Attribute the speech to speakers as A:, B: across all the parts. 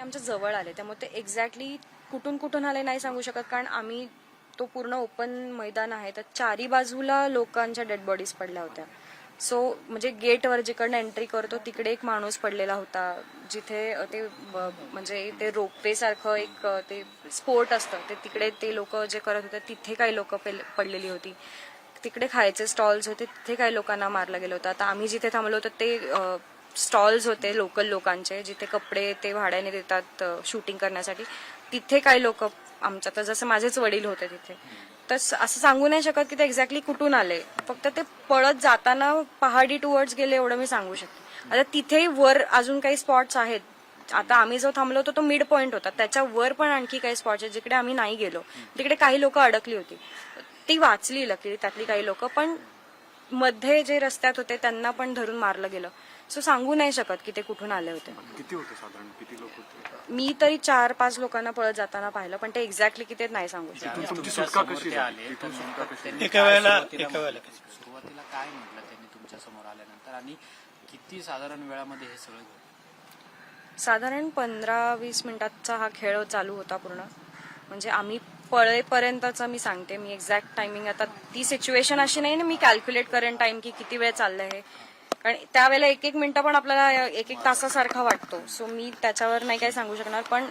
A: आमच्या जवळ आले, त्यामुळे ते एक्झॅक्टली कुठून कुठून आले नाही सांगू शकत, कारण आम्ही तो पूर्ण ओपन मैदान आहे, तर चारी बाजूला लोकांच्या डेड बॉडीज पडल्या होत्या. सो म्हणजे गेटवर जिकडनं एंट्री करतो तिकडे एक माणूस पडलेला होता, जिथे ते म्हणजे ते रोपवे सारखं एक ते स्पोर्ट असतं, ते तिकडे ते लोक जे करत होते तिथे काही लोक पडलेली होती. तिकडे खायचे स्टॉल्स होते, तिथे काही लोकांना मारलं गेलं होतं. आता आम्ही जिथे थांबलो होतो ते स्टॉल्स होते लोकल लोकांचे, जिथे कपडे ते भाड्याने देतात शूटिंग करण्यासाठी. तिथे काही लोक आमच्या, तर जसं माझेच वडील होते तिथे, तर असं सांगू नाही शकत की ते एक्झॅक्टली कुठून आले. फक्त ते पळत जाताना पहाडी टुवर्ड्स गेले एवढं मी सांगू शकते. आता तिथेही वर अजून काही स्पॉट्स आहेत. आता आम्ही जो थांबलो होतो तो मिड पॉईंट होता, त्याच्या वर पण आणखी काही स्पॉट्स आहेत जिकडे आम्ही नाही गेलो. तिकडे काही लोक अडकली होती, ती वाचली लकीली त्यातली काही लोक, पण मध्ये जे रस्त्यात होते त्यांना पण धरून मारलं गेलं. सो सांगू नाही शकत की ते कुठून आले होते.
B: किती होते साधारण, किती लोक होते?
A: मी तरी 4-5 लोकांना पळत जाताना पाहिलं, पण ते एक्झॅक्टली किती नाही सांगू शकत.
B: तुमची सुटका कशी झाली?
C: एका वेळेला
D: सुरुवातीला काय म्हटलं त्यांनी तुमच्या समोर आल्यानंतर, आणि किती साधारण वेळामध्ये हे सगळं घडलं?
A: साधारण 15-20 मिनिटाचा हा खेळ चालू होता पूर्ण. म्हणजे आम्ही पळेपर्यंतचं मी सांगते, मी एक्झॅक्ट टायमिंग, आता ती सिच्युएशन अशी नाही ना मी कॅल्क्युलेट करेन टाइम की किती वेळ चाललंय हे, कारण त्यावेळेला एक एक मिनिटं पण आपल्याला एक एक तासासारखा वाटतो. सो मी त्याच्यावर नाही काही सांगू शकणार, पण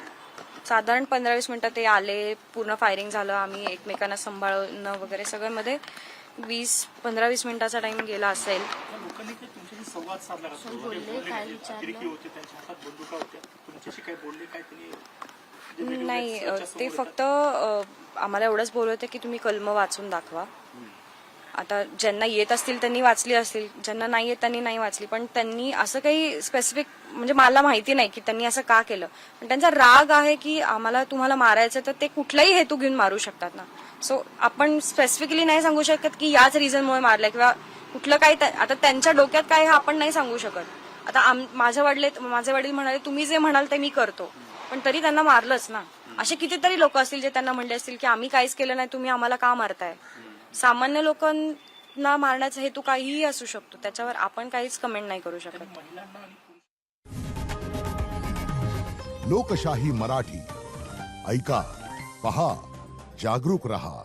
A: साधारण 15-20 मिनिटं ते आले, पूर्ण फायरिंग झालं, आम्ही एकमेकांना सांभाळणं वगैरे सगळं मध्ये 15-20 मिनिटाचा टाइम गेला असेल.
C: लोकांनी तुमच्याशी संवाद साधला का? अतिरेकी होते, त्यांच्या हातात बंदुका होत्या, तुमच्याशी काय बोलले, काय त्यांनी?
A: नाही, ते फक्त आम्हाला एवढंच बोलत होते की तुम्ही कलम वाचून दाखवा. आता ज्यांना येत असतील त्यांनी वाचली असतील, ज्यांना नाही येत त्यांनी नाही वाचली, पण त्यांनी असं काही स्पेसिफिक म्हणजे मला माहिती नाही की त्यांनी असं का केलं, पण त्यांचा राग आहे की आम्हाला तुम्हाला मारायचं तर ते कुठलाही हेतू घेऊन मारू शकतात ना. सो आपण स्पेसिफिकली नाही सांगू शकत की याच रिझनमुळे मारलंय किंवा कुठलं काही, आता त्यांच्या डोक्यात काय हे आपण नाही सांगू शकत. आता माझे वडील म्हणाले तुम्ही जे म्हणाल ते मी करतो, पण तरी त्यांना मारलंच ना. असे कितीतरी लोक असतील जे त्यांना म्हणले असतील की आम्ही काहीच केलं नाही, तुम्ही आम्हाला का मारताय. सामान्य लोकांना मारण्याचा हेतू काहीही असू शकतो, त्याच्यावर आपण काहीच कमेंट नाही करू शकत.
E: लोकशाही मराठी ऐका, पहा, जागरूक रहा.